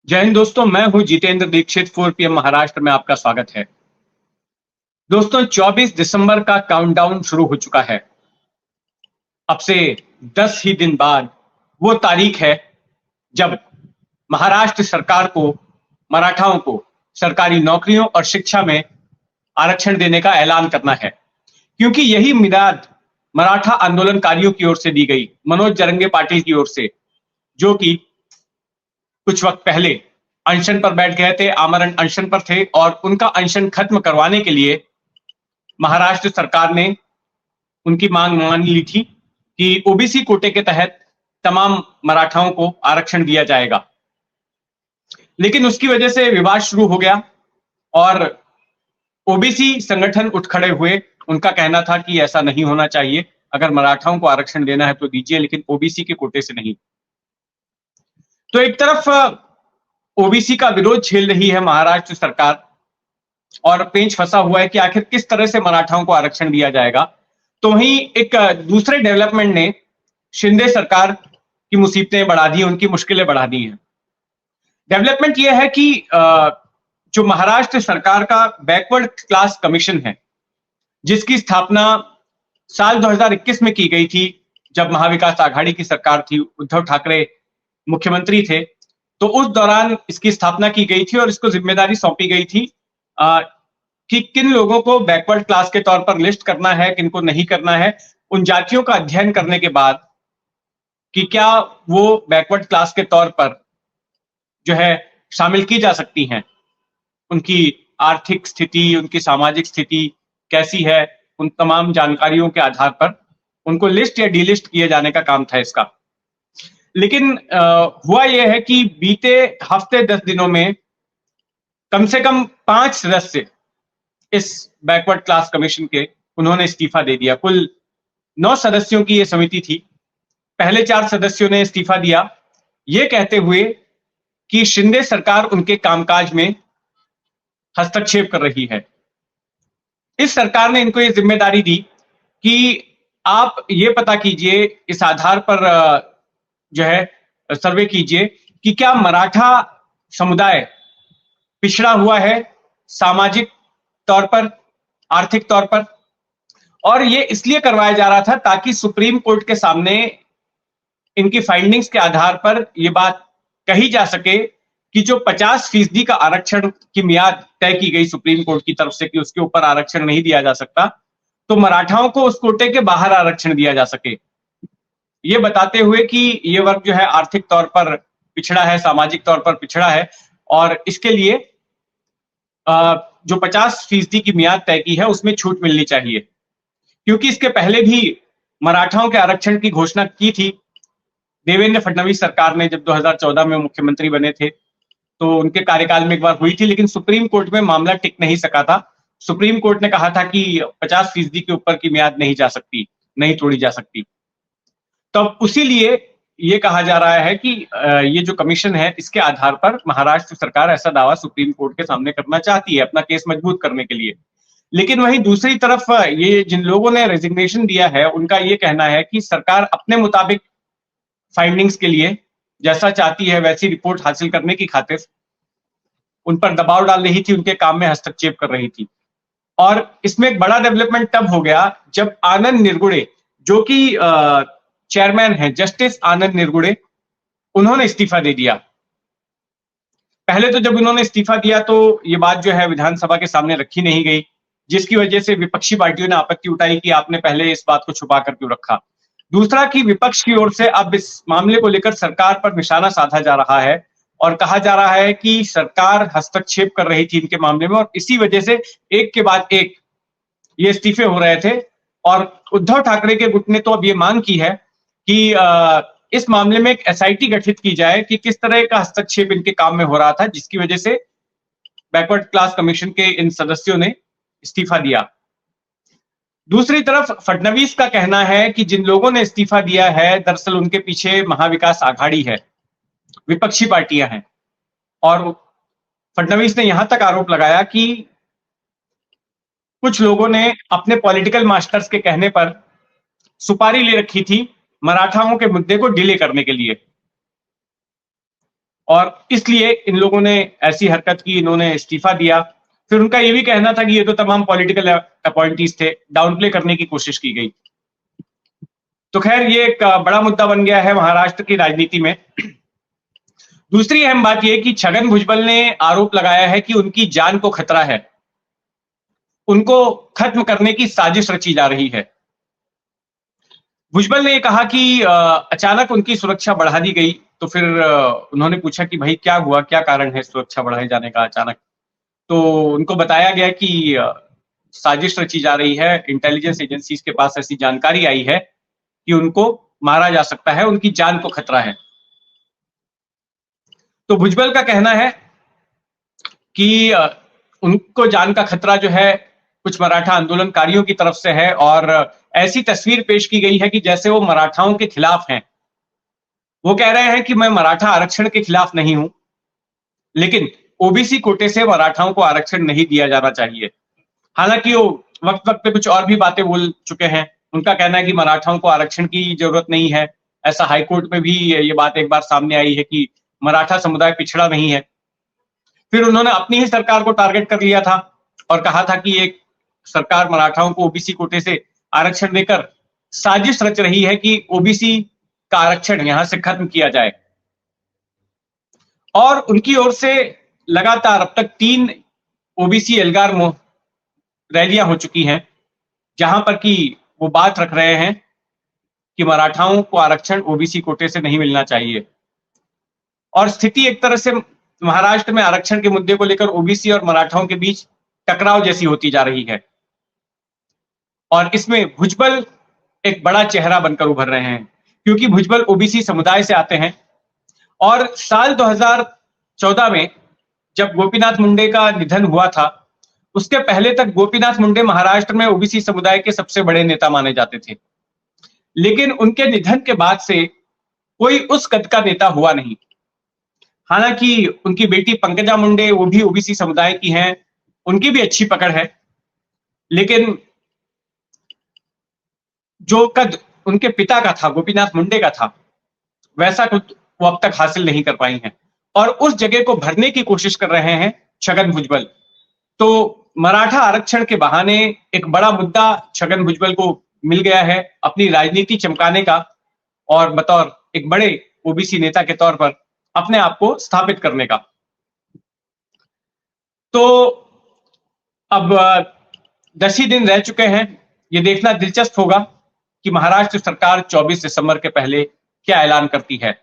जय हिंद दोस्तों। मैं हूं जितेंद्र दीक्षित। 4 PM महाराष्ट्र में आपका स्वागत है। दोस्तों, 24 दिसंबर का काउंटडाउन शुरू हो चुका है। अब से 10 ही दिन बाद वो तारीख है जब महाराष्ट्र सरकार को मराठाओं को सरकारी नौकरियों और शिक्षा में आरक्षण देने का ऐलान करना है, क्योंकि यही मियाद मराठा आंदोलनकारियों की ओर से दी गई, मनोज जरंगे पाटिल की ओर से, जो कि कुछ वक्त पहले अनशन पर बैठ गए थे, आमरण अनशन पर थे, और उनका अनशन खत्म करवाने के लिए महाराष्ट्र सरकार ने उनकी मांग मान ली थी कि ओबीसी कोटे के तहत तमाम मराठाओं को आरक्षण दिया जाएगा। लेकिन उसकी वजह से विवाद शुरू हो गया और ओबीसी संगठन उठ खड़े हुए। उनका कहना था कि ऐसा नहीं होना चाहिए, अगर मराठाओं को आरक्षण देना है तो दीजिए, लेकिन ओबीसी के कोटे से नहीं। तो एक तरफ ओबीसी का विरोध झेल रही है महाराष्ट्र सरकार और पेंच फंसा हुआ है कि आखिर किस तरह से मराठाओं को आरक्षण दिया जाएगा। तो वहीं एक दूसरे डेवलपमेंट ने शिंदे सरकार की मुसीबतें बढ़ा दी, उनकी मुश्किलें बढ़ा दी हैं। डेवलपमेंट यह है कि जो महाराष्ट्र सरकार का बैकवर्ड क्लास कमीशन है, जिसकी स्थापना साल 2021 में की गई थी, जब महाविकास आघाड़ी की सरकार थी, उद्धव ठाकरे मुख्यमंत्री थे, तो उस दौरान इसकी स्थापना की गई थी और इसको जिम्मेदारी सौंपी गई थी कि किन लोगों को बैकवर्ड क्लास के तौर पर लिस्ट करना है, किनको नहीं करना है। उन जातियों का अध्ययन करने के बाद कि क्या वो बैकवर्ड क्लास के तौर पर जो है शामिल की जा सकती हैं, उनकी आर्थिक स्थिति, उनकी सामाजिक स्थिति कैसी है, उन तमाम जानकारियों के आधार पर उनको लिस्ट या डीलिस्ट किए जाने का काम था इसका। लेकिन हुआ यह है कि बीते हफ्ते 10 दिनों में कम से कम 5 सदस्य इस बैकवर्ड क्लास कमीशन के उन्होंने इस्तीफा दे दिया। कुल 9 सदस्यों की यह समिति थी। पहले 4 सदस्यों ने इस्तीफा दिया, यह कहते हुए कि शिंदे सरकार उनके कामकाज में हस्तक्षेप कर रही है। इस सरकार ने इनको यह जिम्मेदारी दी कि आप ये पता कीजिए, इस आधार पर जो है सर्वे कीजिए कि क्या मराठा समुदाय पिछड़ा हुआ है सामाजिक तौर पर, आर्थिक तौर पर। और ये इसलिए करवाया जा रहा था ताकि सुप्रीम कोर्ट के सामने इनकी फाइंडिंग्स के आधार पर यह बात कही जा सके कि जो 50% का आरक्षण की मियाद तय की गई सुप्रीम कोर्ट की तरफ से कि उसके ऊपर आरक्षण नहीं दिया जा सकता, तो मराठाओं को उस कोटे के बाहर आरक्षण दिया जा सके, ये बताते हुए कि ये वर्ग जो है आर्थिक तौर पर पिछड़ा है, सामाजिक तौर पर पिछड़ा है, और इसके लिए जो 50% की मियाद तय की है उसमें छूट मिलनी चाहिए। क्योंकि इसके पहले भी मराठाओं के आरक्षण की घोषणा की थी देवेंद्र फडणवीस सरकार ने, जब 2014 में मुख्यमंत्री बने थे, तो उनके कार्यकाल में एक बार हुई थी, लेकिन सुप्रीम कोर्ट में मामला टिक नहीं सका था। सुप्रीम कोर्ट ने कहा था कि 50% के ऊपर की मियाद नहीं जा सकती, नहीं तोड़ी जा सकती। तो उसी लिए ये कहा जा रहा है कि ये जो कमीशन है, इसके आधार पर महाराष्ट्र सरकार ऐसा दावा सुप्रीम कोर्ट के सामने करना चाहती है अपना केस मजबूत करने के लिए। लेकिन वहीं दूसरी तरफ ये जिन लोगों ने रेजिग्नेशन दिया है, उनका ये कहना है कि सरकार अपने मुताबिक फाइंडिंग्स के लिए जैसा चाहती है वैसी रिपोर्ट हासिल करने की खातिर उन पर दबाव डाल रही थी, उनके काम में हस्तक्षेप कर रही थी। और इसमें एक बड़ा डेवलपमेंट तब हो गया जब आनंद निर्गुणे, जो कि चेयरमैन है, जस्टिस आनंद निर्गुणे, उन्होंने इस्तीफा दे दिया। पहले तो जब उन्होंने इस्तीफा दिया तो ये बात जो है विधानसभा के सामने रखी नहीं गई, जिसकी वजह से विपक्षी पार्टियों ने आपत्ति उठाई कि आपने पहले इस बात को छुपा कर क्यों रखा। दूसरा कि विपक्ष की ओर से अब इस मामले को लेकर सरकार पर निशाना साधा जा रहा है और कहा जा रहा है कि सरकार हस्तक्षेप कर रही थी इनके मामले में, और इसी वजह से एक के बाद एक ये इस्तीफे हो रहे थे। और उद्धव ठाकरे के गुट ने तो अब ये मांग की है कि इस मामले में एक एसआईटी गठित की जाए कि किस तरह का हस्तक्षेप इनके काम में हो रहा था, जिसकी वजह से बैकवर्ड क्लास कमीशन के इन सदस्यों ने इस्तीफा दिया। दूसरी तरफ फडणवीस का कहना है कि जिन लोगों ने इस्तीफा दिया है, दरअसल उनके पीछे महाविकास आघाड़ी है, विपक्षी पार्टियां हैं। और फडणवीस ने यहां तक आरोप लगाया कि कुछ लोगों ने अपने पॉलिटिकल मास्टर्स के कहने पर सुपारी ले रखी थी मराठाओं के मुद्दे को डिले करने के लिए। और इसलिए इन लोगों ने ऐसी हरकत की, इन्होंने इस्तीफा दिया। फिर उनका ये भी कहना था कि ये तो तमाम पॉलिटिकल अपॉइंटीज थे, डाउन प्ले करने की कोशिश की गई। तो खैर ये एक बड़ा मुद्दा बन गया है महाराष्ट्र की राजनीति में। दूसरी अहम बात यह कि छगन भुजबल ने आरोप लगाया है कि उनकी जान को खतरा है, उनको खत्म करने की साजिश रची जा रही है। भुजबल ने कहा कि अचानक उनकी सुरक्षा बढ़ा दी गई। तो फिर उन्होंने पूछा कि भाई क्या हुआ, क्या कारण है सुरक्षा बढ़ाए जाने का अचानक। तो उनको बताया गया कि साजिश रची जा रही है, इंटेलिजेंस एजेंसीज के पास ऐसी जानकारी आई है कि उनको मारा जा सकता है, उनकी जान को खतरा है। तो भुजबल का कहना है कि उनको जान का खतरा जो है कुछ मराठा आंदोलनकारियों की तरफ से है, और ऐसी तस्वीर पेश की गई है कि जैसे वो मराठाओं के खिलाफ हैं। वो कह रहे हैं कि मैं मराठा आरक्षण के खिलाफ नहीं हूं, लेकिन ओबीसी कोटे से मराठाओं को आरक्षण नहीं दिया जाना चाहिए। हालांकि वो वक्त वक्त पे कुछ और भी बातें बोल चुके हैं। उनका कहना है कि मराठाओं को आरक्षण की जरूरत नहीं है। ऐसा हाईकोर्ट में भी ये बात एक बार सामने आई है कि मराठा समुदाय पिछड़ा नहीं है। फिर उन्होंने अपनी ही सरकार को टारगेट कर लिया था और कहा था कि एक सरकार मराठाओं को ओबीसी कोटे से आरक्षण देकर साजिश रच रही है कि ओबीसी का आरक्षण यहां से खत्म किया जाए। और उनकी ओर से लगातार अब तक 3 ओबीसी एल्गार रैलियां हो चुकी हैं, जहां पर कि वो बात रख रहे हैं कि मराठाओं को आरक्षण ओबीसी कोटे से नहीं मिलना चाहिए। और स्थिति एक तरह से महाराष्ट्र में आरक्षण के मुद्दे को लेकर ओबीसी और मराठाओं के बीच टकराव जैसी होती जा रही है। और इसमें भुजबल एक बड़ा चेहरा बनकर उभर रहे हैं, क्योंकि भुजबल ओबीसी समुदाय से आते हैं। और साल 2014 में जब गोपीनाथ मुंडे का निधन हुआ था, उसके पहले तक गोपीनाथ मुंडे महाराष्ट्र में ओबीसी समुदाय के सबसे बड़े नेता माने जाते थे। लेकिन उनके निधन के बाद से कोई उस कद का नेता हुआ नहीं। हालांकि उनकी बेटी पंकजा मुंडे वो भी ओबीसी समुदाय की हैं, उनकी भी अच्छी पकड़ है, लेकिन जो कद उनके पिता का था, गोपीनाथ मुंडे का था, वैसा कुछ वो अब तक हासिल नहीं कर पाई हैं। और उस जगह को भरने की कोशिश कर रहे हैं छगन भुजबल। तो मराठा आरक्षण के बहाने एक बड़ा मुद्दा छगन भुजबल को मिल गया है अपनी राजनीति चमकाने का, और बतौर एक बड़े ओबीसी नेता के तौर पर अपने आप को स्थापित करने का। तो अब 10 ही दिन रह चुके हैं। ये देखना दिलचस्प होगा कि महाराष्ट्र सरकार 24 दिसंबर के पहले क्या ऐलान करती है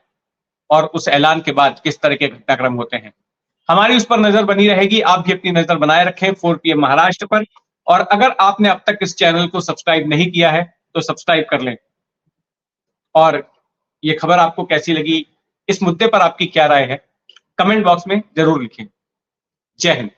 और उस ऐलान के बाद किस तरह के घटनाक्रम होते हैं। हमारी उस पर नजर बनी रहेगी। आप भी अपनी नजर बनाए रखें 4 PM महाराष्ट्र पर। और अगर आपने अब तक इस चैनल को सब्सक्राइब नहीं किया है तो सब्सक्राइब कर लें। और ये खबर आपको कैसी लगी, इस मुद्दे पर आपकी क्या राय है, कमेंट बॉक्स में जरूर लिखें। जय हिंद।